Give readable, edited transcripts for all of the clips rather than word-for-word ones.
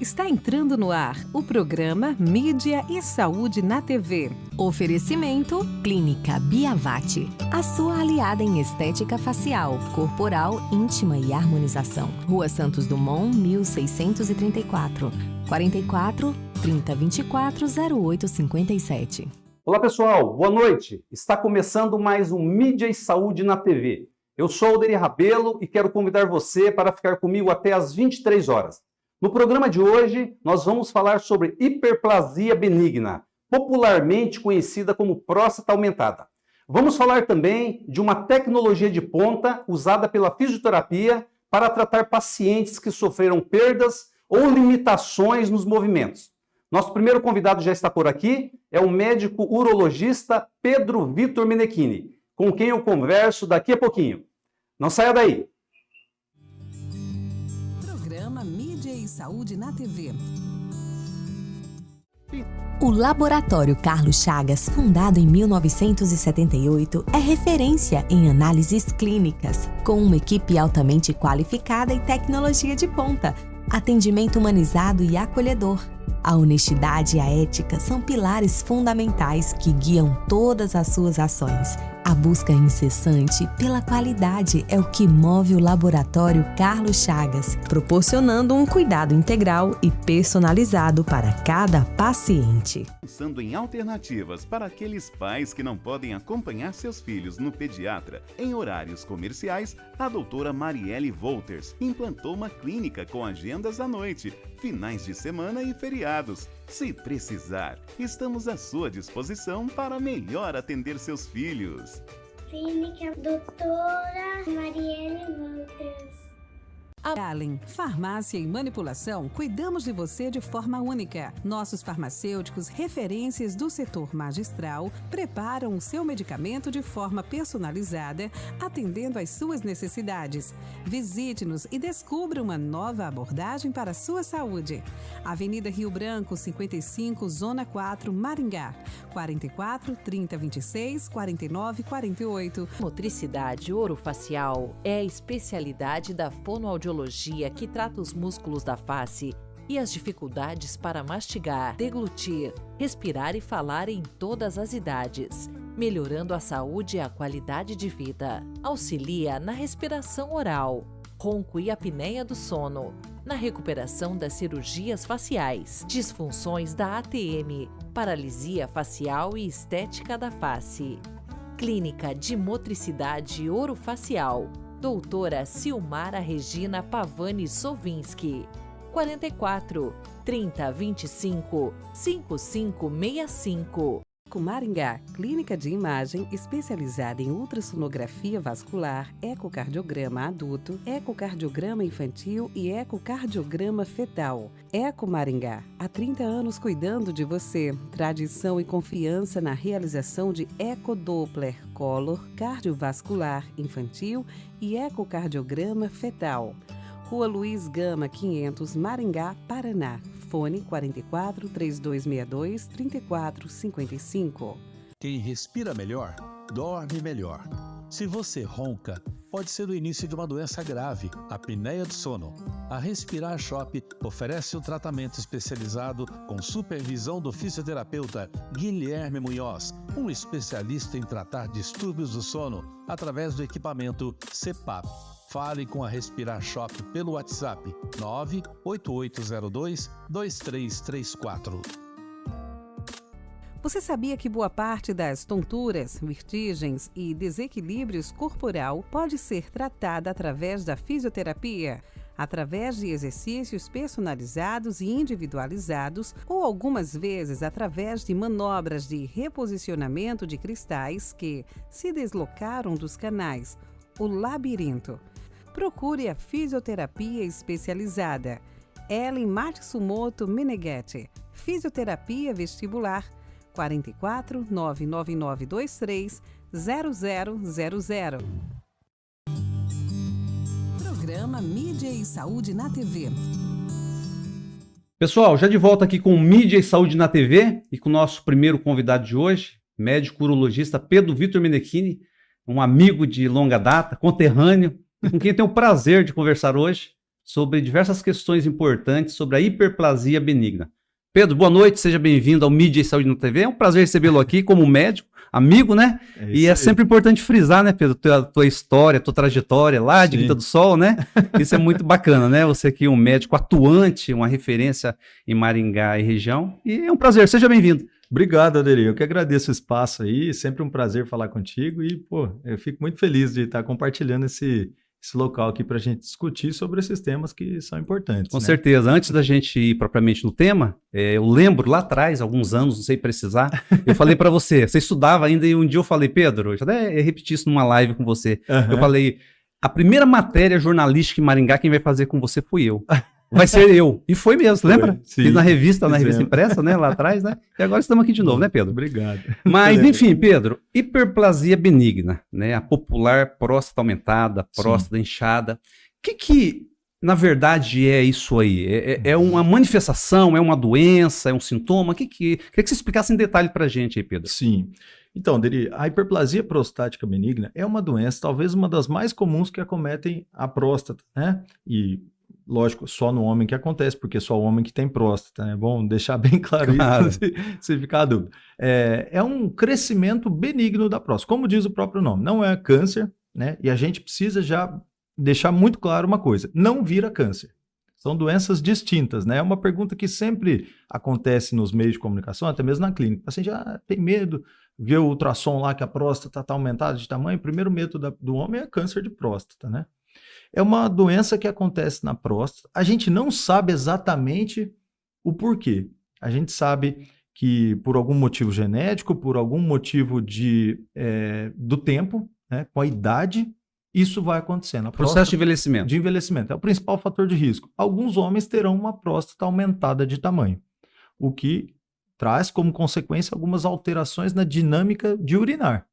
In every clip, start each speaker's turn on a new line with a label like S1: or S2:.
S1: Está entrando no ar o programa Mídia e Saúde na TV.
S2: Oferecimento Clínica Biavati, a sua aliada em estética facial, corporal, íntima e harmonização. Rua Santos Dumont, 1634, 44 3024 0857.
S3: Olá pessoal, boa noite. Está começando mais um Mídia e Saúde na TV. Eu sou Aldeir Rabelo e quero convidar você para ficar comigo até às 23 horas. No programa de hoje, nós vamos falar sobre hiperplasia benigna, popularmente conhecida como próstata aumentada. Vamos falar também de uma tecnologia de ponta usada pela fisioterapia para tratar pacientes que sofreram perdas ou limitações nos movimentos. Nosso primeiro convidado já está por aqui, é o médico urologista Pedro Vitor Menechini, com quem eu converso daqui a pouquinho. Não saia daí!
S1: Mídia e Saúde na TV.
S2: O Laboratório Carlos Chagas, fundado em 1978, é referência em análises clínicas, com uma equipe altamente qualificada e tecnologia de ponta, atendimento humanizado e acolhedor. A honestidade e a ética são pilares fundamentais que guiam todas as suas ações. A busca incessante pela qualidade é o que move o Laboratório Carlos Chagas, proporcionando um cuidado integral e personalizado para cada paciente.
S4: Pensando em alternativas para aqueles pais que não podem acompanhar seus filhos no pediatra em horários comerciais, a doutora Marielle Wolters implantou uma clínica com agendas à noite, finais de semana e feriados. Se precisar, estamos à sua disposição para melhor atender seus filhos.
S5: Clínica Doutora Marielle Wolters.
S1: Allen, farmácia e manipulação, cuidamos de você de forma única. Nossos farmacêuticos, referências do setor magistral, preparam o seu medicamento de forma personalizada, atendendo às suas necessidades. Visite-nos e descubra uma nova abordagem para a sua saúde. Avenida Rio Branco, 55, Zona 4, Maringá. 44 3026 49 48.
S6: Motricidade orofacial é a especialidade da fonoaudiologia que trata os músculos da face e as dificuldades para mastigar, deglutir, respirar e falar em todas as idades, melhorando a saúde e a qualidade de vida. Auxilia na respiração oral, ronco e apneia do sono, na recuperação das cirurgias faciais, disfunções da ATM, paralisia facial e estética da face. Clínica de Motricidade Orofacial, doutora Silmara Regina Pavani Sovinski, 44 3025 5565.
S1: Maringá, clínica de imagem especializada em ultrassonografia vascular, ecocardiograma adulto, ecocardiograma infantil e ecocardiograma fetal. Eco Maringá, há 30 anos cuidando de você. Tradição e confiança na realização de ecodoppler color, cardiovascular infantil e ecocardiograma fetal. Rua Luiz Gama 500, Maringá, Paraná. Fone 44 3262 3455.
S7: Quem respira melhor, dorme melhor. Se você ronca, pode ser o início de uma doença grave, a apneia do sono. A Respirar Shop oferece um tratamento especializado com supervisão do fisioterapeuta Guilherme Munhoz, um especialista em tratar distúrbios do sono através do equipamento CPAP. Fale com a Respirar Shop pelo WhatsApp 98802-2334.
S1: Você sabia que boa parte das tonturas, vertigens e desequilíbrios corporal pode ser tratada através da fisioterapia? Através de exercícios personalizados e individualizados ou algumas vezes através de manobras de reposicionamento de cristais que se deslocaram dos canais, o labirinto. Procure a fisioterapia especializada. Ellen Matsumoto Meneghetti, Fisioterapia Vestibular, 44 99923 0000. Programa Mídia e Saúde na TV.
S3: Pessoal, já de volta aqui com Mídia e Saúde na TV e com o nosso primeiro convidado de hoje, médico urologista Pedro Vitor Menechini, um amigo de longa data, conterrâneo, com quem eu tenho o prazer de conversar hoje. sobre diversas questões importantes sobre a hiperplasia benigna. Pedro, boa noite, seja bem-vindo ao Mídia e Saúde na TV. É um prazer recebê-lo aqui como médico, amigo, né? E é sempre importante frisar, né, Pedro, tua história, tua trajetória lá de Quinta do Sol, né? Isso é muito bacana, né? Você aqui é um médico atuante, uma referência em Maringá e região. E é um prazer, seja bem-vindo.
S8: Obrigado, Aderi. Eu que agradeço o espaço aí, sempre um prazer falar contigo e, pô, eu fico muito feliz de estar compartilhando esse local aqui para a gente discutir sobre esses temas que são importantes.
S3: Com certeza. Antes da gente ir propriamente no tema, eu lembro lá atrás, alguns anos, não sei precisar, eu falei para você estudava ainda e um dia eu falei, Pedro, eu já até repeti isso numa live com você, eu falei, a primeira matéria jornalística em Maringá, quem vai fazer com você fui eu. Vai ser eu. E foi mesmo, lembra? Sim, fiz na revista impressa, né, lá atrás, né? E agora estamos aqui de novo, né, Pedro?
S8: Obrigado.
S3: Mas, enfim, Pedro, hiperplasia benigna, né? A popular próstata aumentada, próstata inchada. O que, na verdade, é isso aí? É uma manifestação, é uma doença, é um sintoma? Queria que você explicasse em detalhe pra gente aí, Pedro.
S8: Sim. Então, Deri, a hiperplasia prostática benigna é uma doença, talvez uma das mais comuns que acometem a próstata, né? E lógico, só no homem que acontece, porque só o homem que tem próstata, né? É bom deixar bem claro isso, se ficar a dúvida. É um crescimento benigno da próstata, como diz o próprio nome, não é câncer, né? E a gente precisa já deixar muito claro uma coisa, não vira câncer. São doenças distintas, né? É uma pergunta que sempre acontece nos meios de comunicação, até mesmo na clínica. O paciente tem medo, vê o ultrassom lá que a próstata está aumentada de tamanho, o primeiro medo do homem é câncer de próstata, né? É uma doença que acontece na próstata. A gente não sabe exatamente o porquê. A gente sabe que por algum motivo genético, por algum motivo do tempo, né, com a idade, isso vai acontecendo.
S3: Processo de envelhecimento.
S8: De envelhecimento. É o principal fator de risco. Alguns homens terão uma próstata aumentada de tamanho, o que traz como consequência algumas alterações na dinâmica de urinar.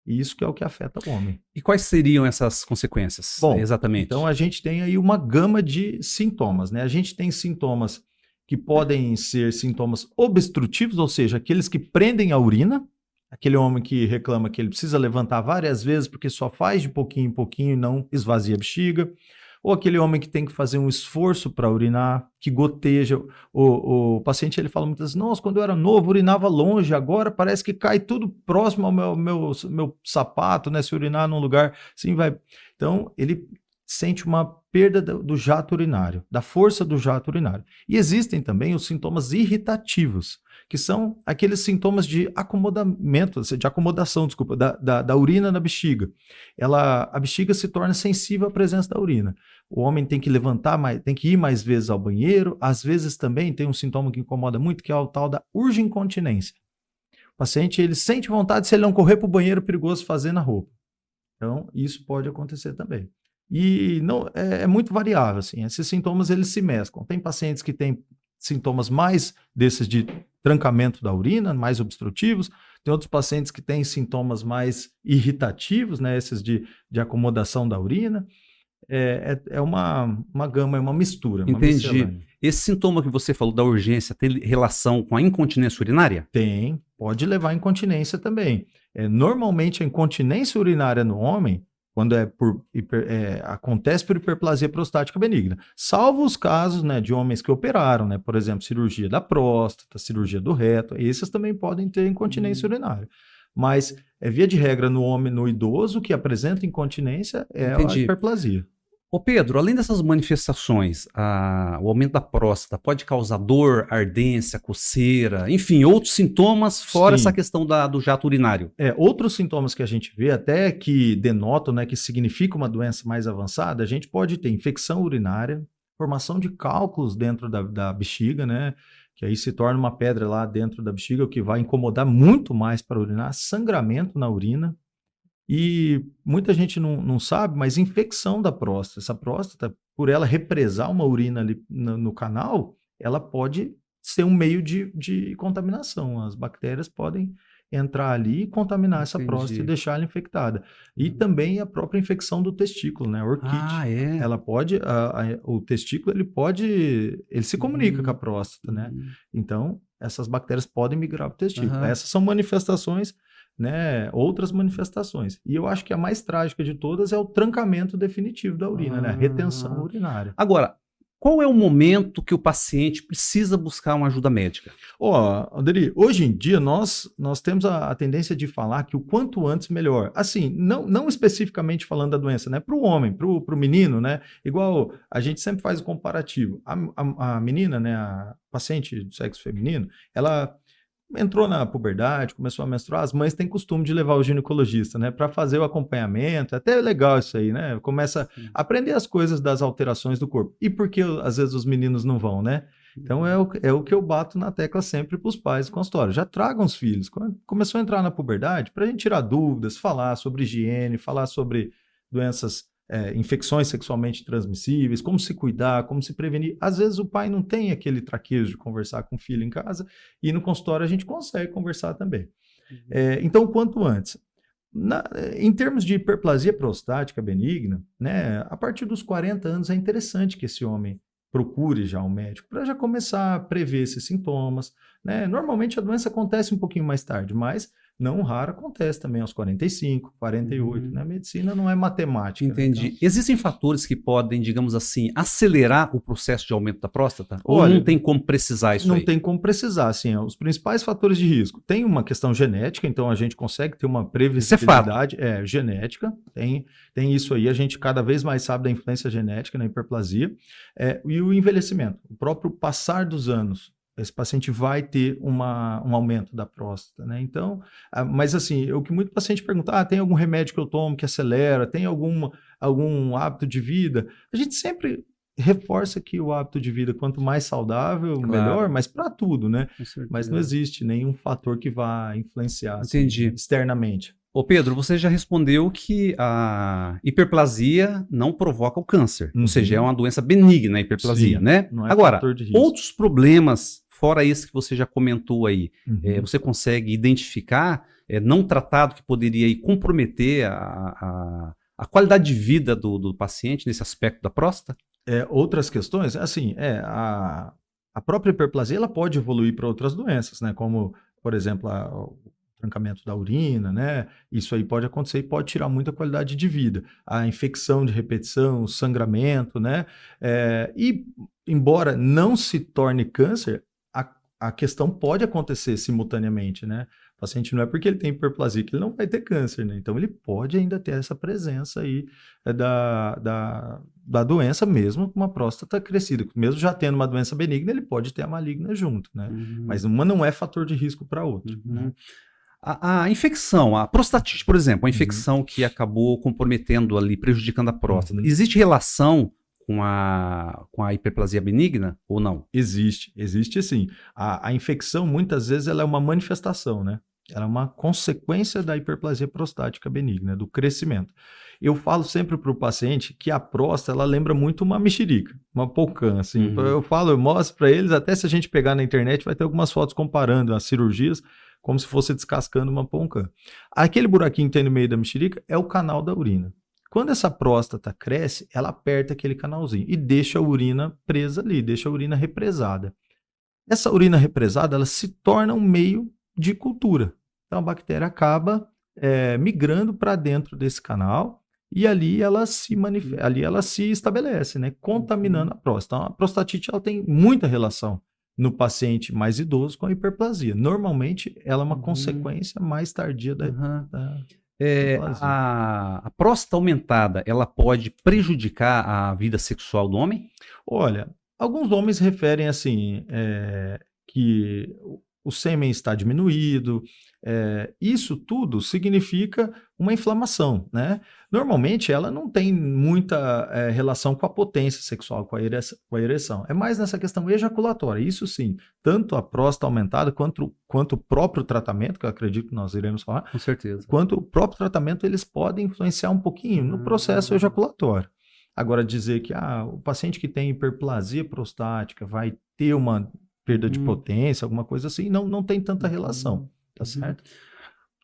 S8: E isso que é o que afeta o homem.
S3: E quais seriam essas consequências?
S8: Bom,
S3: exatamente.
S8: Então a gente tem aí uma gama de sintomas, né? A gente tem sintomas que podem ser sintomas obstrutivos, ou seja, aqueles que prendem a urina, aquele homem que reclama que ele precisa levantar várias vezes porque só faz de pouquinho em pouquinho e não esvazia a bexiga. Ou aquele homem que tem que fazer um esforço para urinar, que goteja. O paciente ele fala muitas vezes, nossa, quando eu era novo, urinava longe, agora parece que cai tudo próximo ao meu sapato, né? Se urinar num lugar, assim vai. Então, ele sente uma perda do jato urinário, da força do jato urinário. E existem também os sintomas irritativos, que são aqueles sintomas de acomodação, da urina na bexiga. A bexiga se torna sensível à presença da urina. O homem tem que levantar mais, tem que ir mais vezes ao banheiro. Às vezes também tem um sintoma que incomoda muito, que é o tal da urgincontinência. O paciente ele sente vontade, se ele não correr para o banheiro, é perigoso fazer na roupa. Então, isso pode acontecer também. E não, é muito variável, assim. Esses sintomas eles se mesclam. Tem pacientes que têm sintomas mais desses de trancamento da urina, mais obstrutivos. Tem outros pacientes que têm sintomas mais irritativos, né? Esses de acomodação da urina. É uma gama, é uma mistura.
S3: Entendi. Esse sintoma que você falou da urgência tem relação com a incontinência urinária?
S8: Tem, pode levar à incontinência também. Normalmente a incontinência urinária no homem, quando acontece por hiperplasia prostática benigna, salvo os casos, né, de homens que operaram, né, por exemplo, cirurgia da próstata, cirurgia do reto, esses também podem ter incontinência urinária. Mas via de regra no homem, no idoso que apresenta incontinência a hiperplasia.
S3: Ô Pedro, além dessas manifestações, o aumento da próstata pode causar dor, ardência, coceira, enfim, outros sintomas fora essa questão do jato urinário.
S8: Outros sintomas que a gente vê, até que denotam, né, que significa uma doença mais avançada, a gente pode ter infecção urinária, formação de cálculos dentro da bexiga, né, que aí se torna uma pedra lá dentro da bexiga, o que vai incomodar muito mais para urinar, sangramento na urina. E muita gente não sabe, mas infecção da próstata. Essa próstata, por ela represar uma urina ali no canal, ela pode ser um meio de contaminação. As bactérias podem entrar ali e contaminar essa próstata e deixar ela infectada. E também a própria infecção do testículo, né? A orquite. Ela pode, o testículo, ele se comunica com a próstata, né? Então, essas bactérias podem migrar para o testículo. Essas são manifestações, né, outras manifestações. E eu acho que a mais trágica de todas é o trancamento definitivo da urina, né, a retenção urinária.
S3: Agora, qual é o momento que o paciente precisa buscar uma ajuda médica?
S8: Aderi, hoje em dia nós temos a tendência de falar que o quanto antes melhor. Assim, não especificamente falando da doença, né? Para o homem, para o menino, né? Igual a gente sempre faz o comparativo. A menina, né? A paciente do sexo feminino, ela entrou na puberdade, começou a menstruar, as mães têm costume de levar o ginecologista, né, para fazer o acompanhamento, até é legal isso aí, né, começa a aprender as coisas das alterações do corpo. E por que às vezes os meninos não vão, né? Então é o que eu bato na tecla sempre para os pais do consultório, já tragam os filhos. Quando começou a entrar na puberdade, para a gente tirar dúvidas, falar sobre higiene, falar sobre doenças, infecções sexualmente transmissíveis, como se cuidar, como se prevenir. Às vezes o pai não tem aquele traquejo de conversar com o filho em casa e no consultório a gente consegue conversar também. Então, quanto antes. Em termos de hiperplasia prostática benigna, né, a partir dos 40 anos é interessante que esse homem procure já um médico para já começar a prever esses sintomas, né? Normalmente a doença acontece um pouquinho mais tarde, mas não raro acontece também aos 45, 48, né? A medicina não é matemática.
S3: Entendi.
S8: Né? Então,
S3: existem fatores que podem, digamos assim, acelerar o processo de aumento da próstata?
S8: Olha,
S3: ou não tem como precisar isso aí?
S8: Não tem como precisar, assim, os principais fatores de risco. Tem uma questão genética, então a gente consegue ter uma previsibilidade genética, tem isso aí, a gente cada vez mais sabe da influência genética na hiperplasia, e o envelhecimento, o próprio passar dos anos. Esse paciente vai ter um aumento da próstata, né? Então, mas assim, o que muito paciente pergunta, tem algum remédio que eu tomo que acelera, tem algum hábito de vida? A gente sempre reforça que o hábito de vida, quanto mais saudável, melhor, mas para tudo, né? Mas não existe nenhum fator que vá influenciar assim, externamente.
S3: Ô Pedro, você já respondeu que a hiperplasia não provoca o câncer, ou seja, é uma doença benigna a hiperplasia,
S8: Sim,
S3: né?
S8: não é
S3: Agora,
S8: fator de risco.
S3: outros problemas, fora esse que você já comentou aí, você consegue identificar, não tratado, que poderia aí comprometer a qualidade de vida do paciente nesse aspecto da próstata?
S8: Outras questões, assim, a própria hiperplasia ela pode evoluir para outras doenças, né? Como, por exemplo, o trancamento da urina, né? Isso aí pode acontecer e pode tirar muita qualidade de vida. A infecção de repetição, o sangramento, né? E, embora não se torne câncer, a questão pode acontecer simultaneamente, né? O paciente não é porque ele tem hiperplasia que ele não vai ter câncer, né? Então ele pode ainda ter essa presença aí da doença mesmo com uma próstata crescida. Mesmo já tendo uma doença benigna, ele pode ter a maligna junto, né? Mas uma não é fator de risco para outra, né?
S3: A infecção, a prostatite, por exemplo, a infecção que acabou comprometendo ali, prejudicando a próstata, existe relação com a hiperplasia benigna ou não?
S8: Existe sim. A infecção, muitas vezes, ela é uma manifestação, né? Ela é uma consequência da hiperplasia prostática benigna, do crescimento. Eu falo sempre para o paciente que a próstata, ela lembra muito uma mexerica, uma pocã, assim. Eu mostro para eles, até se a gente pegar na internet, vai ter algumas fotos comparando as cirurgias, como se fosse descascando uma pocã. Aquele buraquinho que tem no meio da mexerica é o canal da urina. Quando essa próstata cresce, ela aperta aquele canalzinho e deixa a urina presa ali, deixa a urina represada. Essa urina represada, ela se torna um meio de cultura. Então a bactéria acaba migrando para dentro desse canal e ali ela se estabelece, né, contaminando a próstata. Então, a prostatite ela tem muita relação no paciente mais idoso com a hiperplasia. Normalmente ela é uma consequência mais tardia da
S3: a próstata aumentada, ela pode prejudicar a vida sexual do homem?
S8: Olha, alguns homens referem assim, que o sêmen está diminuído, isso tudo significa uma inflamação, né? Normalmente ela não tem muita relação com a potência sexual, com a ereção. É mais nessa questão ejaculatória. Isso sim, tanto a próstata aumentada quanto o próprio tratamento, que eu acredito que nós iremos falar,
S3: com certeza,
S8: quanto o próprio tratamento, eles podem influenciar um pouquinho no processo ejaculatório. Agora, dizer que o paciente que tem hiperplasia prostática vai ter uma perda de potência, alguma coisa assim, não tem tanta relação, tá certo?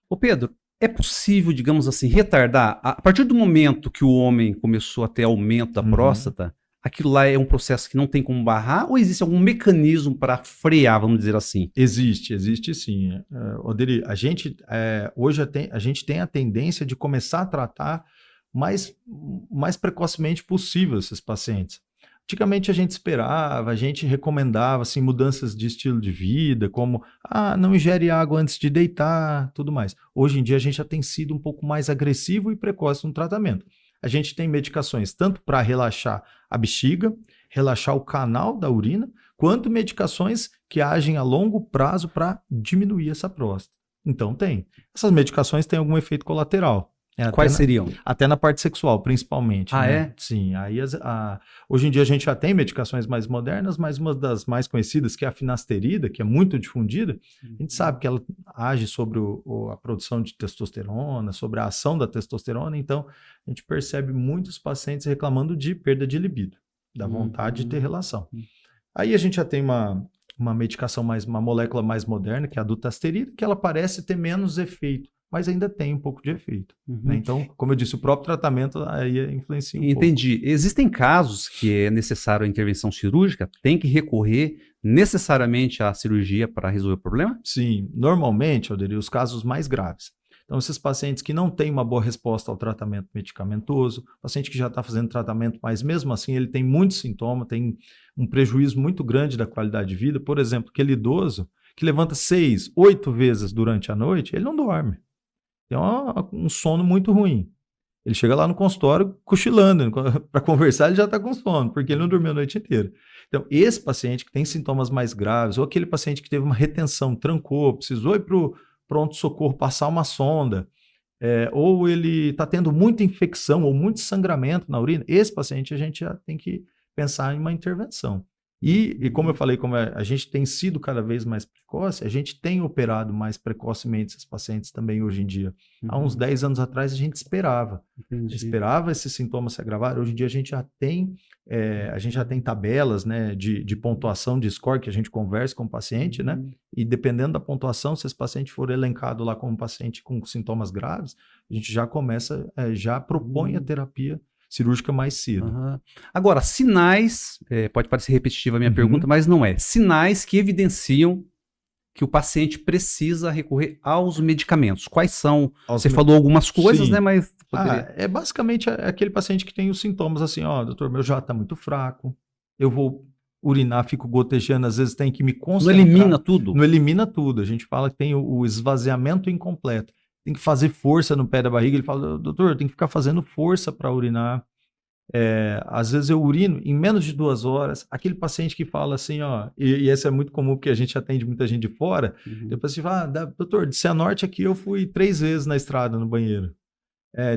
S3: Ô Pedro, é possível, digamos assim, retardar, a partir do momento que o homem começou a ter aumento da próstata, aquilo lá é um processo que não tem como barrar ou existe algum mecanismo para frear, vamos dizer assim?
S8: Existe sim. Oderi, hoje a gente tem a tendência de começar a tratar mais precocemente possível esses pacientes. Antigamente a gente esperava, a gente recomendava assim, mudanças de estilo de vida, como não ingere água antes de deitar, tudo mais. Hoje em dia a gente já tem sido um pouco mais agressivo e precoce no tratamento. A gente tem medicações tanto para relaxar a bexiga, relaxar o canal da urina, quanto medicações que agem a longo prazo para diminuir essa próstata. Então tem. Essas medicações têm algum efeito colateral.
S3: Quais seriam?
S8: Até na parte sexual, principalmente.
S3: Ah,
S8: né?
S3: é?
S8: Sim. Aí hoje em dia a gente já tem medicações mais modernas, mas uma das mais conhecidas, que é a finasterida, que é muito difundida, a gente sabe que ela age sobre a produção de testosterona, sobre a ação da testosterona, então a gente percebe muitos pacientes reclamando de perda de libido, da vontade de ter relação. Aí a gente já tem uma medicação uma molécula mais moderna, que é a dutasterida, que ela parece ter menos efeito, mas ainda tem um pouco de efeito. Né? Então, como eu disse, o próprio tratamento aí influencia um pouco.
S3: Entendi. Existem casos que é necessário a intervenção cirúrgica? Tem que recorrer necessariamente à cirurgia para resolver o problema?
S8: Sim. Normalmente, Oderi, os casos mais graves. Então, esses pacientes que não têm uma boa resposta ao tratamento medicamentoso, paciente que já está fazendo tratamento, mas mesmo assim ele tem muitos sintomas, tem um prejuízo muito grande da qualidade de vida. Por exemplo, aquele idoso que levanta 6, 8 vezes durante a noite, ele não dorme. Tem um sono muito ruim. Ele chega lá no consultório cochilando, para conversar ele já está com sono, porque ele não dormiu a noite inteira. Então, esse paciente que tem sintomas mais graves, ou aquele paciente que teve uma retenção, trancou, precisou ir para o pronto-socorro passar uma sonda, ou ele está tendo muita infecção ou muito sangramento na urina, esse paciente a gente já tem que pensar em uma intervenção. E como eu falei, como a gente tem sido cada vez mais precoce, a gente tem operado mais precocemente esses pacientes também hoje em dia. Há uns 10 anos atrás a gente esperava. Esperava esses sintomas se agravarem. Hoje em dia a gente já tem tabelas, né, de pontuação de score que a gente conversa com o paciente, né? E dependendo da pontuação, se esse paciente for elencado lá como paciente com sintomas graves, a gente já começa, já propõe a terapia cirúrgica mais cedo.
S3: Agora, sinais, pode parecer repetitiva a minha pergunta, mas não é. Sinais que evidenciam que o paciente precisa recorrer aos medicamentos. Quais são? Você falou algumas coisas,
S8: Sim.
S3: né? Mas
S8: é basicamente aquele paciente que tem os sintomas assim, doutor, meu jato está muito fraco, eu vou urinar, fico gotejando, às vezes tem que me concentrar.
S3: Não elimina tudo?
S8: Não elimina tudo. A gente fala que tem o esvaziamento incompleto. Tem que fazer força no pé da barriga. Ele fala, doutor, tem que ficar fazendo força para urinar. Às vezes eu urino em menos de 2 horas. Aquele paciente que fala assim, e esse é muito comum porque a gente atende muita gente de fora. Depois você fala, doutor, de Cianorte aqui eu fui 3 vezes na estrada no banheiro.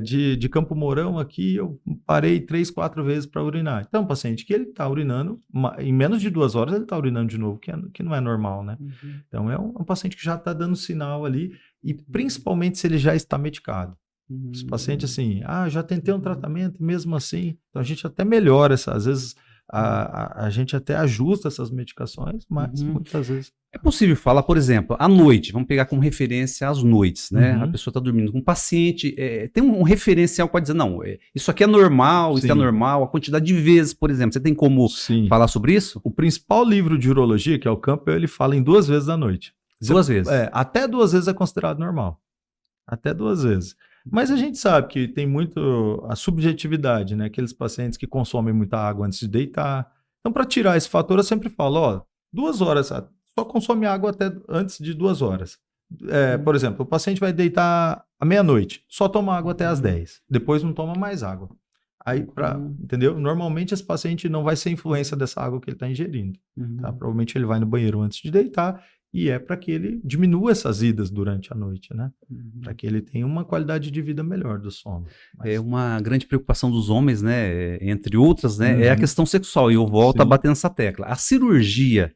S8: De Campo Mourão aqui eu parei 3, 4 vezes para urinar. Então, paciente que ele está urinando, em menos de 2 horas ele está urinando de novo, que não é normal, né? Então é um paciente que já está dando sinal ali, e principalmente se ele já está medicado. Esse paciente assim, já tentei um tratamento, mesmo assim, então a gente até melhora às vezes a gente até ajusta essas medicações, mas muitas vezes...
S3: É possível falar, por exemplo, à noite, vamos pegar como referência as noites, né? A pessoa está dormindo com um paciente, tem um referencial para dizer, não, isso aqui é normal, isso é normal, a quantidade de vezes, por exemplo, você tem como falar sobre isso?
S8: O principal livro de urologia, que é o Campbell, ele fala em 2 vezes à noite.
S3: 2 vezes?
S8: Até 2 vezes é considerado normal. Até 2 vezes. Mas a gente sabe que tem muito a subjetividade, né? Aqueles pacientes que consomem muita água antes de deitar. Então, para tirar esse fator, eu sempre falo, 2 horas, só consome água até antes de 2 horas. Por exemplo, o paciente vai deitar à meia-noite, só toma água até às 10. Depois não toma mais água. Aí, entendeu? Normalmente esse paciente não vai ser influência dessa água que ele está ingerindo. Tá? Provavelmente ele vai no banheiro antes de deitar, e para que ele diminua essas idas durante a noite, né? Para que ele tenha uma qualidade de vida melhor do sono.
S3: É uma grande preocupação dos homens, né? Entre outras, né? É a questão sexual, e eu volto a bater nessa tecla. A cirurgia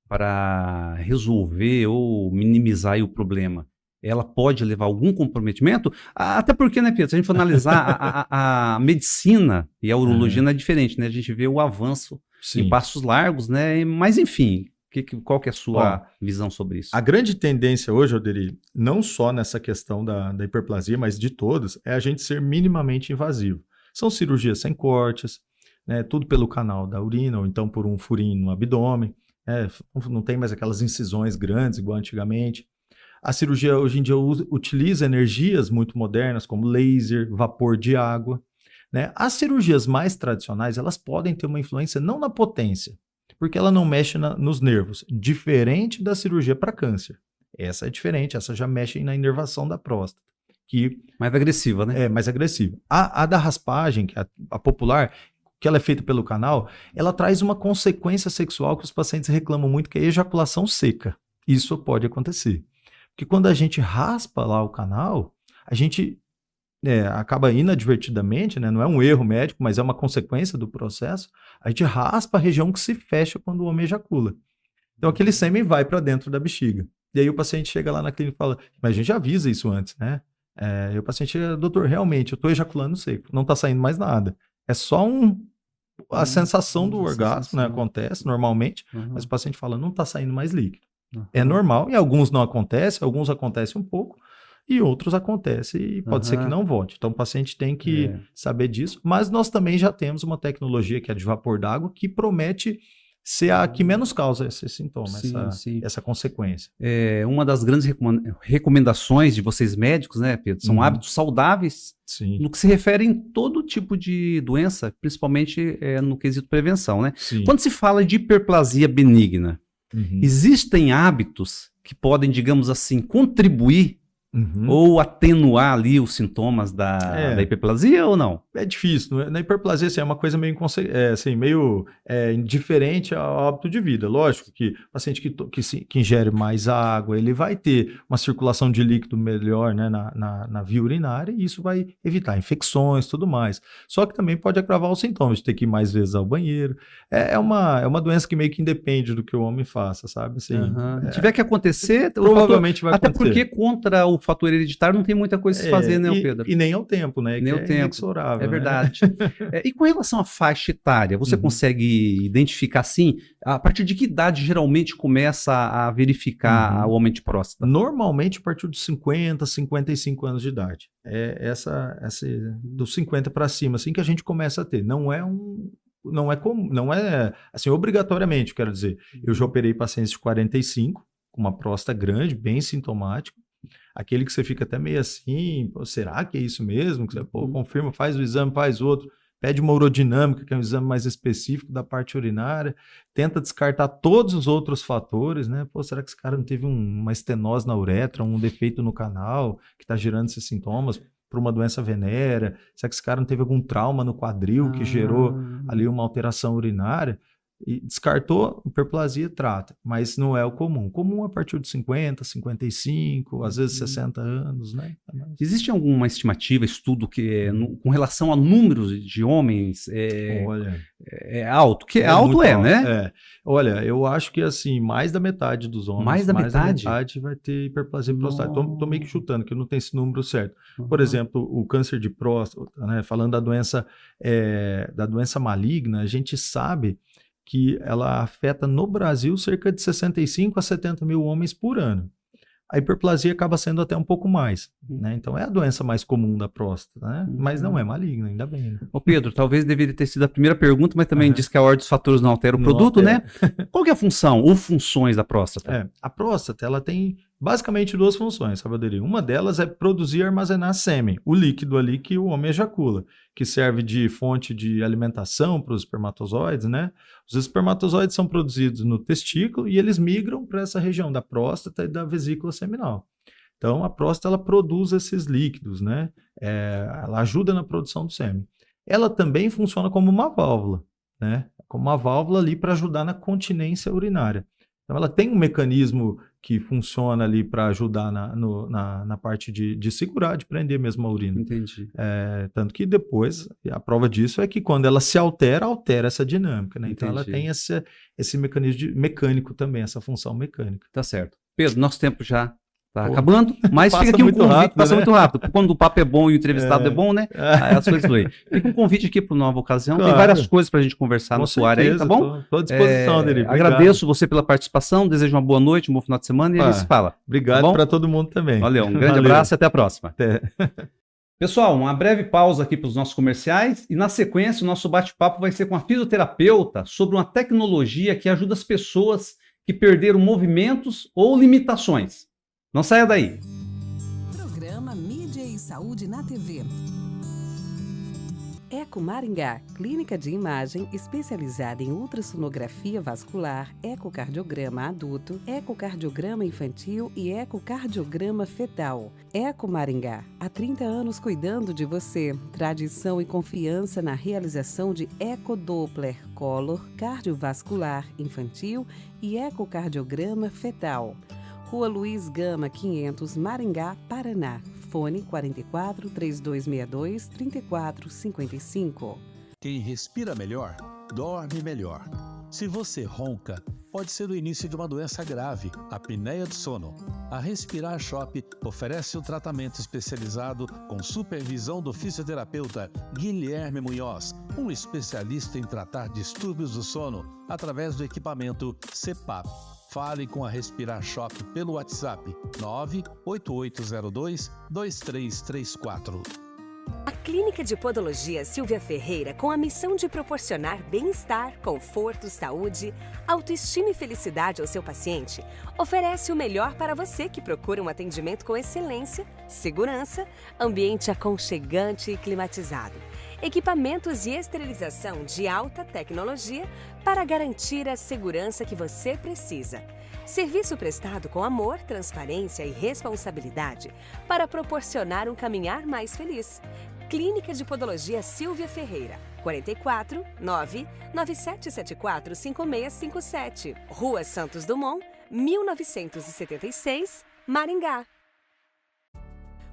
S3: para resolver ou minimizar o problema, ela pode levar a algum comprometimento? Até porque, né, Pedro, se a gente for analisar, a medicina e a urologia não é diferente, né? A gente vê o avanço em passos largos, né? Mas, enfim... Qual que é a sua visão sobre isso?
S8: A grande tendência hoje, Oderi, não só nessa questão da hiperplasia, mas de todas, é a gente ser minimamente invasivo. São cirurgias sem cortes, né? Tudo pelo canal da urina, ou então por um furinho no abdômen. Não tem mais aquelas incisões grandes, igual antigamente. A cirurgia hoje em dia utiliza energias muito modernas, como laser, vapor de água, né? As cirurgias mais tradicionais, elas podem ter uma influência não na potência, porque ela não mexe nos nervos, diferente da cirurgia para câncer. Essa é diferente, essa já mexe na inervação da próstata.
S3: Mais agressiva, né?
S8: Mais agressiva. A da raspagem, que é a popular, que ela é feita pelo canal, ela traz uma consequência sexual que os pacientes reclamam muito, que é a ejaculação seca. Isso pode acontecer. Porque quando a gente raspa lá o canal, a gente acaba inadvertidamente, né? Não é um erro médico, mas é uma consequência do processo, a gente raspa a região que se fecha quando o homem ejacula. Então aquele sêmen vai para dentro da bexiga. E aí o paciente chega lá na clínica e fala, mas a gente já avisa isso antes, né? E o paciente chega, doutor, realmente, eu estou ejaculando seco, não está saindo mais nada. É só a sensação do orgasmo, né? Acontece normalmente, mas o paciente fala, não está saindo mais líquido. É normal, e alguns não acontecem, alguns acontecem um pouco, e outros acontecem, e pode ser que não volte. Então o paciente tem que saber disso, mas nós também já temos uma tecnologia que é de vapor d'água, que promete ser a que menos causa esse sintoma, essa consequência.
S3: Uma das grandes recomendações de vocês médicos, né, Pedro, são hábitos saudáveis no que se refere em todo tipo de doença, principalmente no quesito prevenção, né? Quando se fala de hiperplasia benigna, existem hábitos que podem, digamos assim, contribuir ou atenuar ali os sintomas da hiperplasia ou não?
S8: É difícil. Na hiperplasia assim, é uma coisa meio indiferente ao hábito de vida. Lógico que o paciente que ingere mais água, ele vai ter uma circulação de líquido melhor, né, na via urinária, e isso vai evitar infecções e tudo mais. Só que também pode agravar os sintomas, de ter que ir mais vezes ao banheiro. É uma doença que meio que independe do que o homem faça, sabe? Assim,
S3: Se tiver que acontecer,
S8: provavelmente vai acontecer.
S3: Até porque contra o fator hereditário não tem muita coisa a se fazer, né, Pedro?
S8: E nem ao tempo, né?
S3: Nem ao tempo.
S8: Inexorável.
S3: É verdade. E com relação à faixa etária, você consegue identificar, assim, a partir de que idade geralmente começa a verificar o aumento de próstata?
S8: Normalmente a partir dos 50, 55 anos de idade. Dos 50 para cima, assim, que a gente começa a ter. Não é assim, obrigatoriamente, quero dizer. Eu já operei pacientes de 45, com uma próstata grande, bem sintomático. Aquele que você fica até meio assim, será que é isso mesmo? Que você confirma, faz o exame, faz outro, pede uma urodinâmica, que é um exame mais específico da parte urinária, tenta descartar todos os outros fatores, né? Será que esse cara não teve uma estenose na uretra, um defeito no canal, que está gerando esses sintomas por uma doença venérea? Será que esse cara não teve algum trauma no quadril que gerou ali uma alteração urinária? E descartou, hiperplasia, trata, mas não é o comum. O comum é a partir de 50, 55, às vezes 60 anos, né?
S3: Existe alguma estimativa, estudo com relação a números de homens alto? Que alto né?
S8: Olha, eu acho que assim, mais da metade dos homens,
S3: mais da metade
S8: vai ter hiperplasia prostática. Tô meio que chutando, que eu não tenho esse número certo. Por exemplo, o câncer de próstata, né? Falando da doença maligna, a gente sabe que ela afeta no Brasil cerca de 65 a 70 mil homens por ano. A hiperplasia acaba sendo até um pouco mais, né? Então é a doença mais comum da próstata, né? Mas não é maligna, ainda bem. Né?
S3: Ô Pedro, talvez deveria ter sido a primeira pergunta, mas também diz que a ordem dos fatores não altera o produto, né? Qual que é a função ou funções da próstata?
S8: A próstata, ela tem basicamente duas funções, sabe, Aderi? Uma delas é produzir e armazenar sêmen, o líquido ali que o homem ejacula, que serve de fonte de alimentação para os espermatozoides, né? Os espermatozoides são produzidos no testículo e eles migram para essa região da próstata e da vesícula seminal. Então, a próstata, ela produz esses líquidos, né? Ela ajuda na produção do sêmen. Ela também funciona como uma válvula, né? Como uma válvula ali para ajudar na continência urinária. Então, ela tem um mecanismo que funciona ali para ajudar na parte de segurar, de prender mesmo a urina.
S3: Entendi.
S8: Tanto que depois, a prova disso é que quando ela se altera essa dinâmica, né? Então, ela tem esse mecanismo mecânico também, essa função mecânica.
S3: Tá certo. Pedro, nosso tempo já está acabando, mas
S8: passa
S3: fica aqui um
S8: muito
S3: convite,
S8: rápido,
S3: passa
S8: né?
S3: muito rápido. Quando o papo é bom e o entrevistado é bom, né? Aí as coisas fluem. Fica um convite aqui para uma nova ocasião.
S8: Claro.
S3: Tem várias coisas para a gente conversar na sua área aí, tá bom?
S8: Estou à disposição, Aderi.
S3: Agradeço você pela participação, desejo uma boa noite, um bom final de semana e a gente se fala.
S8: Obrigado
S3: tá
S8: para todo mundo também.
S3: Valeu, um grande abraço e até a próxima.
S8: Até.
S3: Pessoal, uma breve pausa aqui para os nossos comerciais e na sequência o nosso bate-papo vai ser com a fisioterapeuta sobre uma tecnologia que ajuda as pessoas que perderam movimentos ou limitações. Não saia daí.
S1: Programa Mídia e Saúde na TV. Eco Maringá, clínica de imagem especializada em ultrassonografia vascular, ecocardiograma adulto, ecocardiograma infantil e ecocardiograma fetal. Eco Maringá, há 30 anos cuidando de você. Tradição e confiança na realização de ecodoppler color, cardiovascular infantil e ecocardiograma fetal. Rua Luiz Gama, 500, Maringá, Paraná. Fone 44 3262 3455.
S7: Quem respira melhor, dorme melhor. Se você ronca, pode ser o início de uma doença grave, a apneia do sono. A Respirar Shop oferece um tratamento especializado com supervisão do fisioterapeuta Guilherme Munhoz, um especialista em tratar distúrbios do sono através do equipamento CPAP. Fale com a Respirar Shop pelo WhatsApp 98802-2334.
S9: A Clínica de Podologia Silvia Ferreira, com a missão de proporcionar bem-estar, conforto, saúde, autoestima e felicidade ao seu paciente, oferece o melhor para você que procura um atendimento com excelência, segurança, ambiente aconchegante e climatizado, equipamentos e esterilização de alta tecnologia para garantir a segurança que você precisa. Serviço prestado com amor, transparência e responsabilidade para proporcionar um caminhar mais feliz. Clínica de Podologia Silvia Ferreira, 44 99774 5657, Rua Santos Dumont, 1976, Maringá.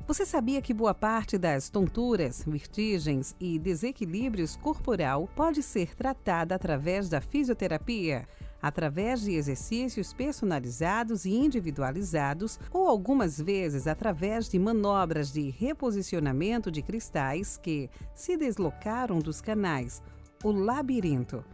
S1: Você sabia que boa parte das tonturas, vertigens e desequilíbrios corporal pode ser tratada através da fisioterapia? Através de exercícios personalizados e individualizados ou algumas vezes através de manobras de reposicionamento de cristais que se deslocaram dos canais, o labirinto.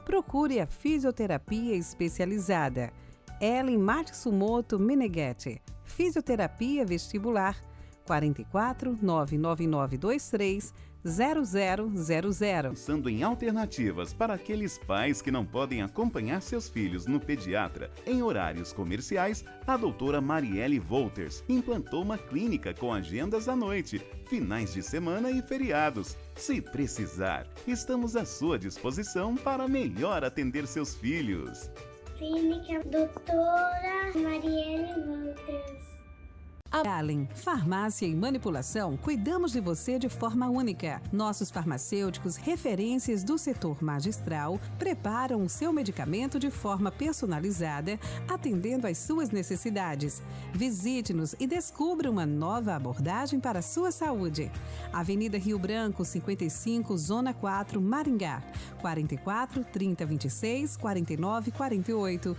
S1: Procure a fisioterapia especializada. Ellen Matsumoto Meneghetti, Fisioterapia Vestibular, 44 99923 0000.
S4: Pensando em alternativas para aqueles pais que não podem acompanhar seus filhos no pediatra em horários comerciais, a doutora Marielle Wolters implantou uma clínica com agendas à noite, finais de semana e feriados. Se precisar, estamos à sua disposição para melhor atender seus filhos.
S5: Clínica Doutora Marielle Wolters.
S1: Allen, farmácia e manipulação, cuidamos de você de forma única. Nossos farmacêuticos, referências do setor magistral, preparam o seu medicamento de forma personalizada, atendendo às suas necessidades. Visite-nos e descubra uma nova abordagem para a sua saúde. Avenida Rio Branco, 55, Zona 4, Maringá. 44 3026 4948.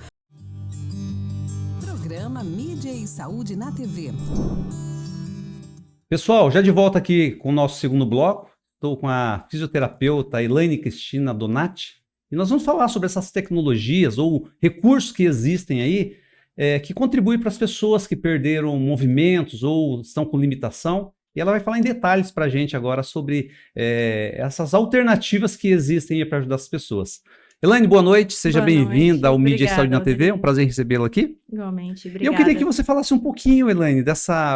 S1: Programa Mídia e Saúde na TV.
S3: Pessoal, já de volta aqui com o nosso segundo bloco. Estou com a fisioterapeuta Elaine Cristina Donati e nós vamos falar sobre essas tecnologias ou recursos que existem aí que contribuem para as pessoas que perderam movimentos ou estão com limitação. E ela vai falar em detalhes para a gente agora sobre essas alternativas que existem para ajudar as pessoas. Elaine, boa noite, seja bem-vinda ao Mídia e Saúde na TV, é um prazer recebê-la aqui.
S10: Igualmente, obrigada.
S3: E eu queria que você falasse um pouquinho, Elaine,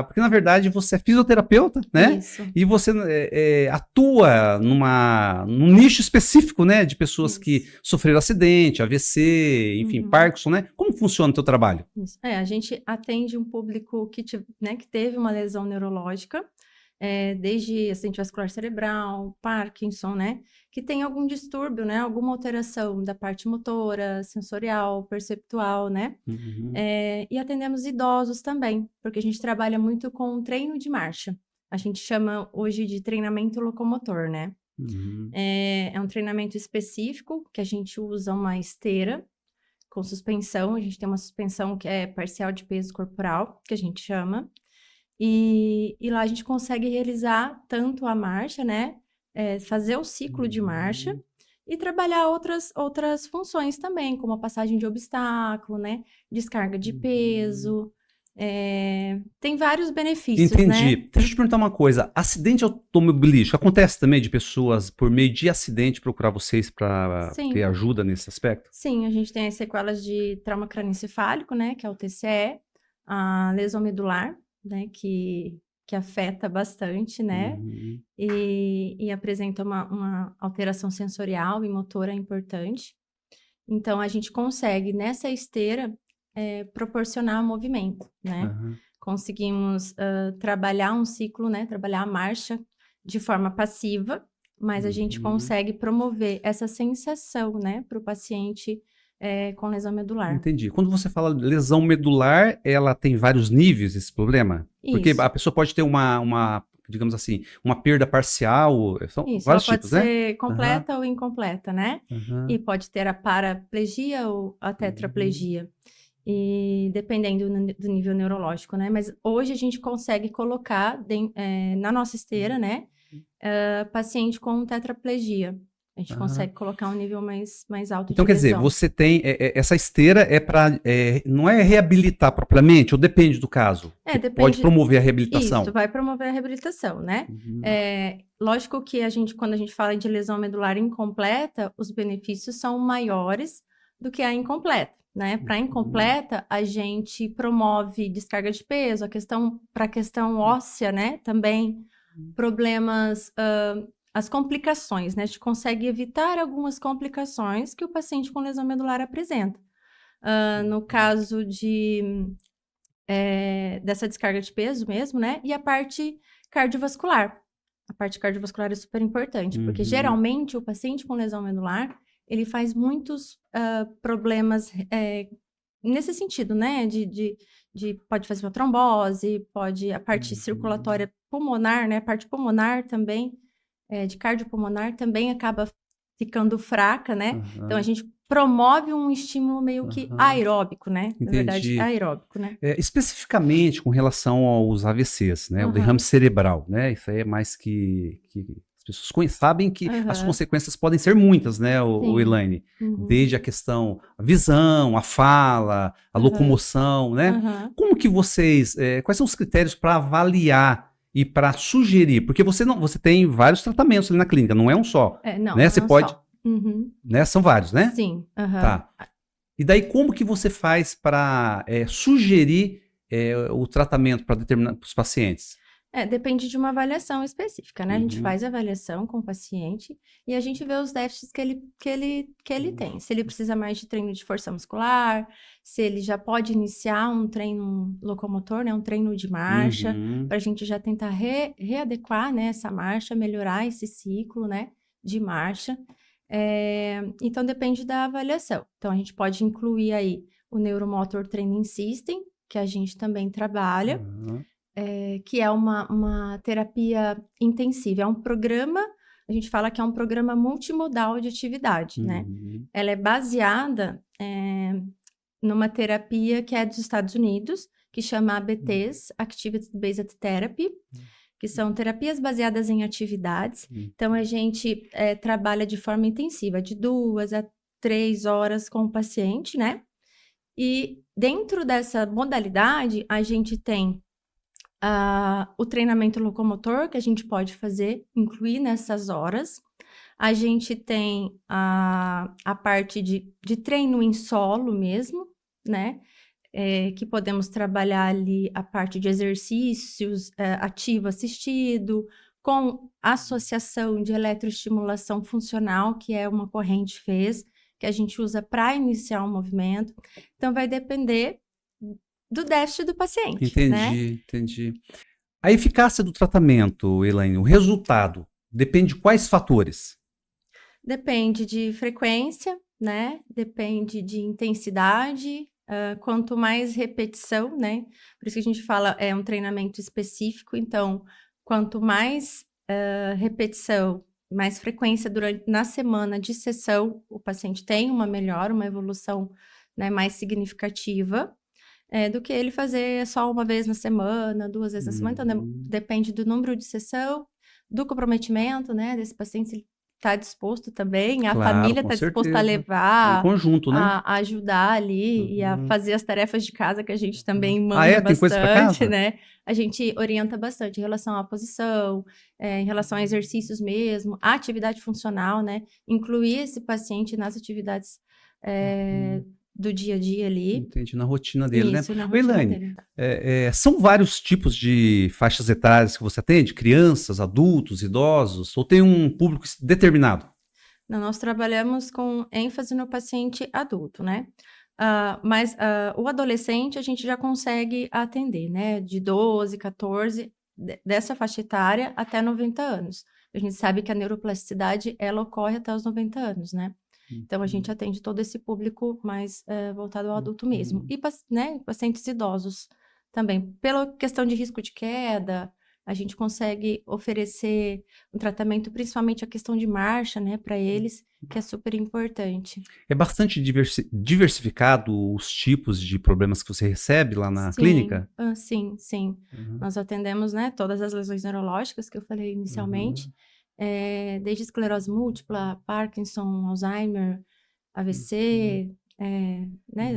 S3: porque na verdade você é fisioterapeuta, né?
S10: Isso.
S3: E você atua num nicho específico, né, de pessoas que sofreram acidente, AVC, enfim, Parkinson, né? Como funciona o teu trabalho?
S10: Isso. A gente atende um público que teve uma lesão neurológica, desde acidente vascular cerebral, Parkinson, né? Que tem algum distúrbio, né? Alguma alteração da parte motora, sensorial, perceptual, né? E atendemos idosos também, porque a gente trabalha muito com treino de marcha. A gente chama hoje de treinamento locomotor, né? É um treinamento específico que a gente usa uma esteira com suspensão. A gente tem uma suspensão que é parcial de peso corporal, que a gente chama. E lá a gente consegue realizar tanto a marcha, né? Fazer o ciclo de marcha e trabalhar outras funções também, como a passagem de obstáculo, né? Descarga de peso. Tem vários benefícios, né?
S3: Entendi. Deixa eu te perguntar uma coisa. Acidente automobilístico acontece também de pessoas, por meio de acidente, procurar vocês para
S10: Sim.
S3: ter ajuda nesse aspecto?
S10: Sim, a gente tem as sequelas de trauma crânioencefálico, né, que é o TCE, a lesão medular, né, que afeta bastante, né,
S3: Uhum.
S10: e apresenta uma alteração sensorial e motora importante. Então, a gente consegue, nessa esteira, proporcionar movimento, né?
S3: Aham.
S10: Conseguimos trabalhar um ciclo, né, trabalhar a marcha de forma passiva, mas a gente
S3: Uhum.
S10: consegue promover essa sensação, né, para o paciente com lesão medular.
S3: Entendi. Quando você fala lesão medular, ela tem vários níveis esse problema? Porque
S10: Isso.
S3: a pessoa pode ter digamos assim, uma perda parcial, são
S10: Isso,
S3: vários
S10: ela
S3: tipos,
S10: pode
S3: né?
S10: ser completa ou incompleta, né?
S3: Aham.
S10: E pode ter a paraplegia ou a tetraplegia, e dependendo do nível neurológico, né? Mas hoje a gente consegue colocar na nossa esteira, né, paciente com tetraplegia. A gente consegue colocar um nível mais alto
S3: Então,
S10: de
S3: quer dizer,
S10: lesão.
S3: você tem. Essa esteira não é reabilitar propriamente, ou depende do caso? Que
S10: Depende.
S3: Pode promover a reabilitação.
S10: Isso, vai promover a reabilitação, né?
S3: Uhum.
S10: Lógico que quando a gente fala de lesão medular incompleta, os benefícios são maiores do que a incompleta, né? Para a incompleta, a gente promove descarga de peso, para a questão óssea, né? Também problemas, as complicações, né? A gente consegue evitar algumas complicações que o paciente com lesão medular apresenta. No caso dessa descarga de peso mesmo, né? E a parte cardiovascular. A parte cardiovascular é super importante, porque geralmente o paciente com lesão medular, ele faz muitos problemas nesse sentido, né? Pode fazer uma trombose, a parte circulatória pulmonar, né? A parte pulmonar também, de cardiopulmonar, também acaba ficando fraca, né? Então, a gente promove um estímulo meio que aeróbico, né? Na verdade, aeróbico, né?
S3: Especificamente com relação aos AVCs, né? O derrame cerebral, né? Isso aí é mais que as pessoas sabem que as consequências podem ser muitas, né, o Elaine? Desde a questão, a visão, a fala, a locomoção, né? Como que vocês, quais são os critérios para avaliar e para sugerir? Porque você tem vários tratamentos ali na clínica, não é um só.
S10: Não,
S3: né?
S10: não
S3: Você
S10: é um
S3: pode,
S10: só.
S3: né? São vários, né?
S10: Sim.
S3: Tá. E daí como que você faz para sugerir o tratamento para determinados pacientes?
S10: Depende de uma avaliação específica, né? A gente faz a avaliação com o paciente e a gente vê os déficits que ele tem. Se ele precisa mais de treino de força muscular, se ele já pode iniciar um treino locomotor, né? Um treino de marcha, para a gente já tentar readequar, né, essa marcha, melhorar esse ciclo, né, de marcha. Então, depende da avaliação. Então, a gente pode incluir aí o Neuromotor Training System, que a gente também trabalha, que é uma terapia intensiva. É um programa, a gente fala que é um programa multimodal de atividade, né? Ela é baseada numa terapia que é dos Estados Unidos, que chama ABTs, Activity Based Therapy, que são terapias baseadas em atividades. Então, a gente trabalha de forma intensiva, de 2 a 3 horas com o paciente, né? E dentro dessa modalidade, a gente tem o treinamento locomotor, que a gente pode incluir nessas horas. A gente tem a parte de treino em solo mesmo, né? Que podemos trabalhar ali a parte de exercícios ativo assistido, com associação de eletroestimulação funcional, que é uma corrente FES, que a gente usa para iniciar um movimento. Então, vai depender do déficit do paciente.
S3: Entendi. A eficácia do tratamento, Elaine, o resultado, depende de quais fatores?
S10: Depende de frequência, né? Depende de intensidade. Quanto mais repetição, né? Por isso que a gente fala, é um treinamento específico. Então, quanto mais repetição, mais frequência na semana de sessão, o paciente tem uma melhora, uma evolução, né, mais significativa. Do que ele fazer só uma vez na semana, 2 vezes na semana. Então, depende do número de sessão, do comprometimento, né, desse paciente, se ele está disposto também, a
S3: Claro,
S10: família
S3: com
S10: está disposta a
S3: certeza.
S10: levar,
S3: Um conjunto, né?
S10: a ajudar ali e a
S3: Uhum.
S10: fazer as tarefas de casa que a gente também
S3: Ah, é?
S10: manja
S3: Tem coisa pra
S10: bastante,
S3: casa?
S10: né? A gente orienta bastante em relação à posição, em relação a exercícios mesmo, a atividade funcional, né? Incluir esse paciente nas atividades do dia a dia ali.
S3: Entendi, na rotina dele, né?
S10: Isso, na
S3: Ô,
S10: rotina
S3: Elaine,
S10: dele.
S3: são vários tipos de faixas etárias que você atende? Crianças, adultos, idosos? Ou tem um público determinado?
S10: Não, nós trabalhamos com ênfase no paciente adulto, né? Mas o adolescente a gente já consegue atender, né? De 12, 14, dessa faixa etária até 90 anos. A gente sabe que a neuroplasticidade, ela ocorre até os 90 anos, né? Então, a gente atende todo esse público mais voltado ao adulto mesmo. E né, pacientes idosos também. Pela questão de risco de queda, a gente consegue oferecer um tratamento, principalmente a questão de marcha, né, para eles, que é super importante.
S3: É bastante diversificado os tipos de problemas que você recebe lá na clínica?
S10: Sim, sim. Nós atendemos, né, todas as lesões neurológicas que eu falei inicialmente, desde esclerose múltipla, Parkinson, Alzheimer, AVC, né,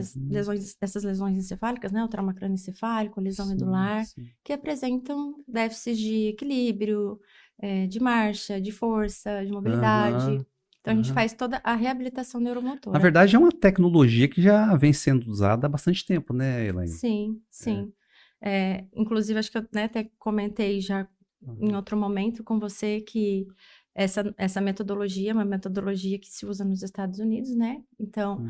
S10: essas lesões encefálicas, né, o trauma crânioencefálico, lesão medular, que apresentam déficits de equilíbrio, de marcha, de força, de mobilidade. Então, a gente faz toda a reabilitação neuromotora.
S3: Na verdade, é uma tecnologia que já vem sendo usada há bastante tempo, né, Elaine?
S10: Sim, sim. Inclusive, acho que eu, né, até comentei já em outro momento com você que essa metodologia é uma metodologia que se usa nos Estados Unidos, né? Então,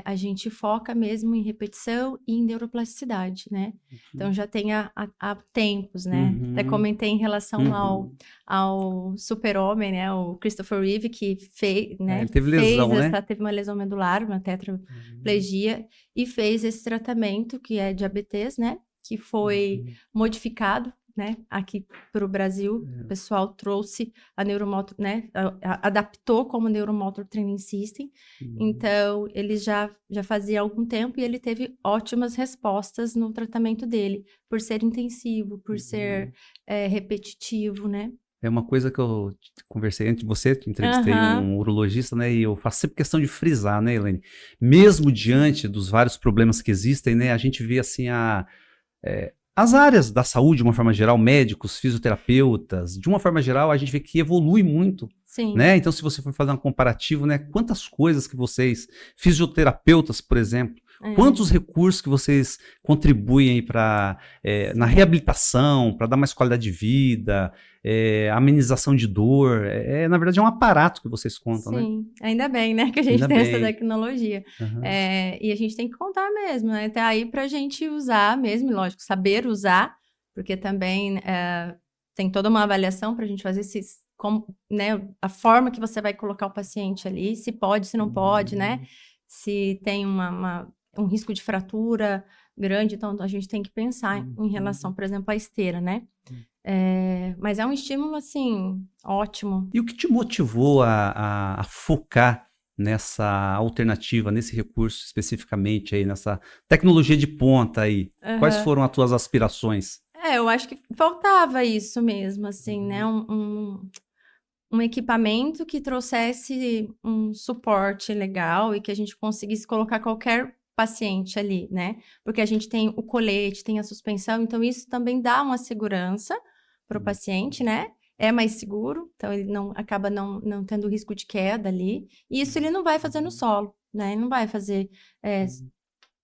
S10: a gente foca mesmo em repetição e em neuroplasticidade, né? Então, já tem há tempos, né? Até comentei em relação ao super-homem, né? O Christopher Reeve, que fez, né?
S3: Ele teve lesão, né?
S10: Teve uma lesão medular, uma tetraplegia, e fez esse tratamento, que é diabetes, né? Que foi modificado, né, aqui para o Brasil. O pessoal trouxe a neuromotor, né, adaptou como neuromotor training system. Então, ele já fazia algum tempo e ele teve ótimas respostas no tratamento dele, por ser intensivo, por ser repetitivo, né?
S3: É uma coisa que eu conversei antes de você, que entrevistei um urologista, né? E eu faço sempre questão de frisar, né, Elaine? Mesmo diante dos vários problemas que existem, né? A gente vê, assim, as áreas da saúde, de uma forma geral, médicos, fisioterapeutas, de uma forma geral, a gente vê que evolui muito, né? Então, se você for fazer um comparativo, né? Quantas coisas que vocês, fisioterapeutas, por exemplo, quantos recursos que vocês contribuem aí na reabilitação, para dar mais qualidade de vida, amenização de dor, na verdade é um aparato que vocês contam, né?
S10: Sim, ainda bem, né, que a gente tem essa tecnologia. E a gente tem que contar mesmo, né? Tá aí pra gente usar mesmo, e lógico, saber usar, porque também tem toda uma avaliação pra gente fazer né, a forma que você vai colocar o paciente ali, se pode, se não pode, né? Se tem um risco de fratura grande, então a gente tem que pensar em relação, por exemplo, à esteira, né? Mas é um estímulo, assim, ótimo.
S3: E o que te motivou a focar nessa alternativa, nesse recurso especificamente aí, nessa tecnologia de ponta aí? Quais foram as tuas aspirações?
S10: Eu acho que faltava isso mesmo, assim, né? Um equipamento que trouxesse um suporte legal e que a gente conseguisse colocar qualquer paciente ali, né? Porque a gente tem o colete, tem a suspensão, então isso também dá uma segurança para o paciente, né? É mais seguro, então ele acaba não tendo risco de queda ali. E isso ele não vai fazer no solo, né? Ele não vai fazer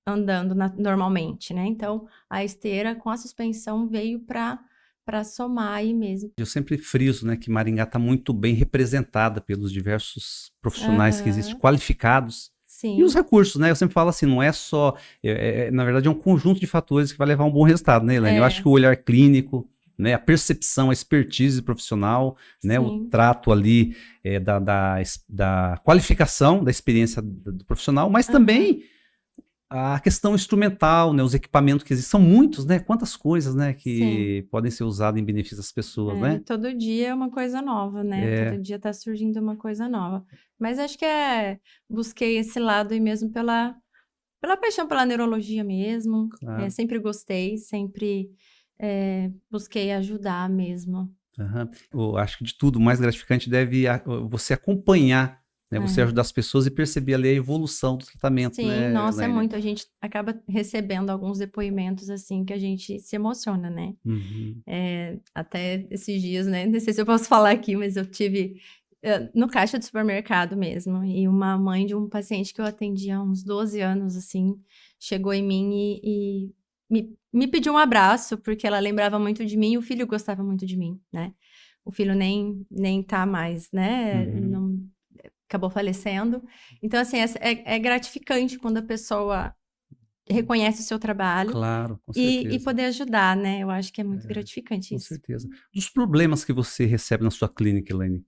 S10: andando normalmente, né? Então, a esteira com a suspensão veio para somar aí mesmo.
S3: Eu sempre friso, né, que Maringá está muito bem representada pelos diversos profissionais que existem, qualificados.
S10: Sim.
S3: E os recursos, né? Eu sempre falo assim, não é só... na verdade, é um conjunto de fatores que vai levar a um bom resultado, né, Elaine? Eu acho que o olhar clínico, né, a percepção, a expertise profissional, né, o trato ali da qualificação, da experiência do profissional, mas também a questão instrumental, né, os equipamentos que existem, são muitos, né? Quantas coisas, né, que podem ser usadas em benefício das pessoas, né?
S10: Todo dia é uma coisa nova, né? Todo dia tá surgindo uma coisa nova. Mas acho que busquei esse lado aí mesmo pela paixão pela neurologia mesmo.
S3: Claro.
S10: Sempre gostei, sempre busquei ajudar mesmo.
S3: Aham. Eu acho que de tudo, o mais gratificante deve você acompanhar, né? Você ajudar as pessoas e perceber ali a evolução do tratamento,
S10: Sim,
S3: né,
S10: nossa, é
S3: Elaine?
S10: muito. A gente acaba recebendo alguns depoimentos, assim, que a gente se emociona, né?
S3: Uhum.
S10: Até esses dias, né? Não sei se eu posso falar aqui, mas eu tive no caixa do supermercado mesmo. E uma mãe de um paciente que eu atendi há uns 12 anos, assim, chegou em mim e me pediu um abraço, porque ela lembrava muito de mim e o filho gostava muito de mim, né? O filho nem tá mais, né? Não, acabou falecendo. Então, assim, é gratificante quando a pessoa reconhece o seu trabalho
S3: Claro, com
S10: e
S3: certeza.
S10: poder ajudar, né? Eu acho que é muito gratificante
S3: Com
S10: isso.
S3: certeza. Dos problemas que você recebe na sua clínica, Elaine,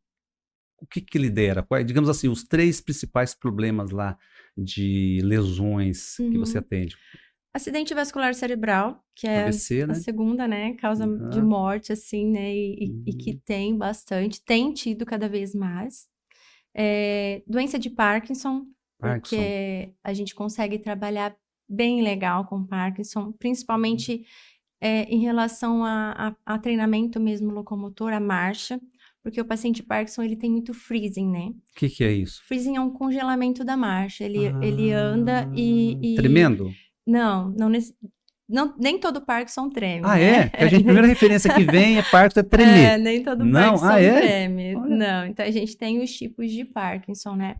S3: o que lidera? Digamos assim, os 3 principais problemas lá de lesões que você atende?
S10: Acidente vascular cerebral, que é
S3: AVC,
S10: a
S3: né?
S10: segunda, né, causa de morte, assim, né, e que tem bastante, tem tido cada vez mais. Doença de Parkinson,
S3: Parkinson.
S10: porque a gente consegue trabalhar bem legal com Parkinson, principalmente em relação a treinamento mesmo locomotor, a marcha, porque o paciente Parkinson, ele tem muito freezing, né?
S3: O que é isso?
S10: Freezing é um congelamento da marcha, ele anda e...
S3: Tremendo?
S10: Não, nem todo Parkinson treme,
S3: Ah,
S10: né?
S3: é? Porque a primeira referência que vem é Parkinson, é tremer.
S10: Nem todo
S3: Não?
S10: Parkinson
S3: Ah, é?
S10: treme.
S3: Olha.
S10: Não, então a gente tem os tipos de Parkinson, né?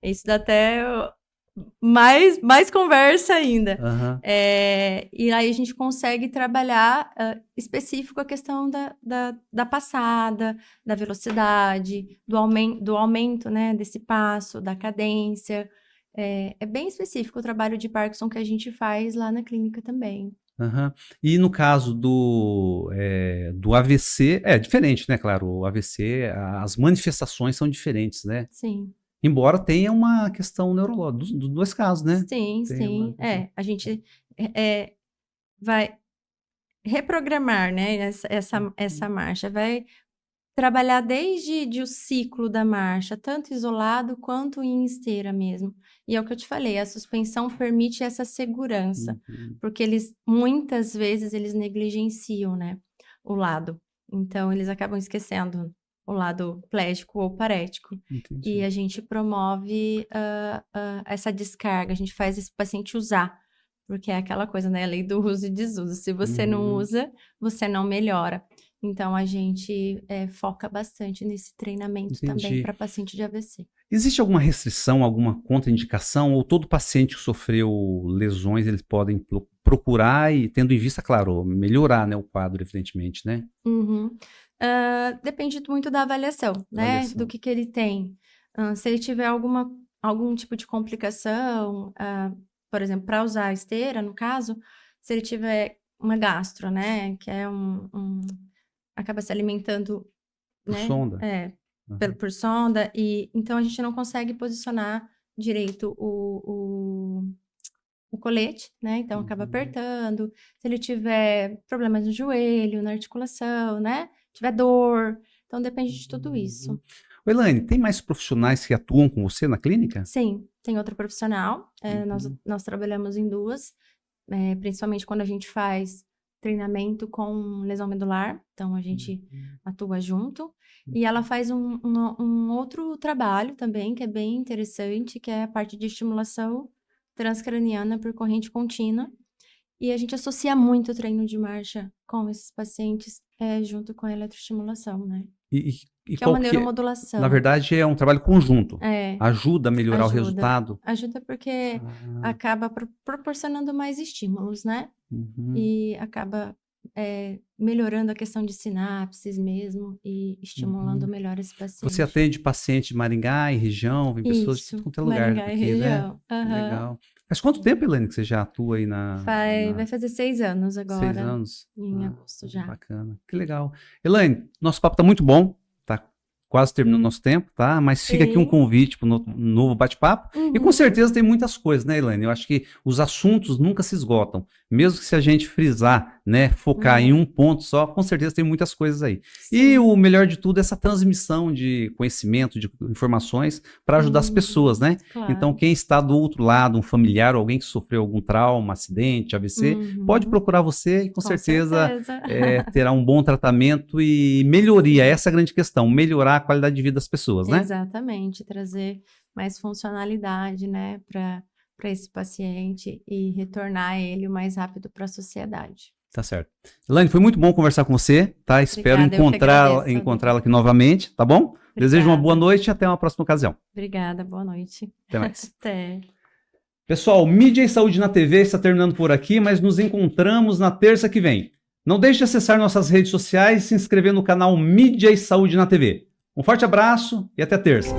S10: Isso dá até mais conversa ainda.
S3: Aham.
S10: E aí a gente consegue trabalhar específico a questão da passada, da velocidade, do aumento, né, desse passo, da cadência. É bem específico o trabalho de Parkinson que a gente faz lá na clínica também.
S3: Aham. E no caso do AVC, é diferente, né? Claro, o AVC, as manifestações são diferentes, né?
S10: Sim.
S3: Embora tenha uma questão neurológica, dos 2 casos, né?
S10: Sim,
S3: Tem
S10: sim. A gente vai reprogramar, né, essa marcha, vai trabalhar desde o ciclo da marcha, tanto isolado quanto em esteira mesmo. E é o que eu te falei, a suspensão permite essa segurança, porque muitas vezes eles negligenciam, né, o lado. Então, eles acabam esquecendo o lado plégico ou parético.
S3: Entendi.
S10: E a gente promove essa descarga, a gente faz esse paciente usar, porque é aquela coisa, né, a lei do uso e desuso. Se você não usa, você não melhora. Então, a gente foca bastante nesse treinamento também para paciente de AVC.
S3: Existe alguma restrição, alguma contraindicação, ou todo paciente que sofreu lesões, eles podem procurar e, tendo em vista, claro, melhorar, né, o quadro, evidentemente, né?
S10: Depende muito da avaliação, né? Do que ele tem. Se ele tiver algum tipo de complicação, por exemplo, para usar a esteira, no caso, se ele tiver uma gastro, né? Que é acaba se alimentando,
S3: Por
S10: né?
S3: sonda.
S10: Por sonda. E então a gente não consegue posicionar direito o colete, né? Então acaba apertando. Se ele tiver problemas no joelho, na articulação, né? Tiver dor. Então depende de tudo isso.
S3: Elaine, tem mais profissionais que atuam com você na clínica?
S10: Sim, tem outra profissional. Nós trabalhamos em 2, principalmente quando a gente faz treinamento com lesão medular. Então a gente atua junto. E ela faz um outro trabalho também, que é bem interessante, que é a parte de estimulação transcraniana por corrente contínua. E a gente associa muito o treino de marcha com esses pacientes junto com a eletroestimulação, né? Que é uma neuromodulação.
S3: Na verdade, é um trabalho conjunto. Ajuda a melhorar o resultado.
S10: Ajuda porque acaba proporcionando mais estímulos, né? E acaba melhorando a questão de sinapses mesmo e estimulando melhor esse paciente.
S3: Você atende paciente de Maringá e região, vem pessoas de todo quanto é lugar
S10: Maringá
S3: aqui,
S10: e região.
S3: né? Legal. Faz quanto tempo, Elaine, que você já atua aí
S10: Vai fazer 6 anos agora.
S3: 6 anos?
S10: Em agosto já.
S3: Bacana. Que legal. Elaine, nosso papo tá muito bom, tá quase terminando o nosso tempo, tá? Mas fica aqui um convite para um novo bate-papo. E com certeza tem muitas coisas, né, Elaine? Eu acho que os assuntos nunca se esgotam. Mesmo que se a gente frisar né, focar em um ponto só, com certeza tem muitas coisas aí. E o melhor de tudo é essa transmissão de conhecimento, de informações para ajudar as pessoas, né?
S10: Claro.
S3: Então, quem está do outro lado, um familiar, alguém que sofreu algum trauma, acidente, AVC, pode procurar você e com certeza. Terá um bom tratamento e melhoria. Essa é a grande questão, melhorar a qualidade de vida das pessoas, né?
S10: Exatamente, trazer mais funcionalidade, né, para esse paciente e retornar ele o mais rápido para a sociedade.
S3: Tá certo. Elaine, foi muito bom conversar com você, tá? Espero encontrá-la aqui novamente, tá bom?
S10: Obrigada.
S3: Desejo uma boa noite e até uma próxima ocasião.
S10: Obrigada, boa noite.
S3: Até mais.
S10: Até.
S3: Pessoal, Mídia e Saúde na TV está terminando por aqui, mas nos encontramos na terça que vem. Não deixe de acessar nossas redes sociais e se inscrever no canal Mídia e Saúde na TV. Um forte abraço e até terça.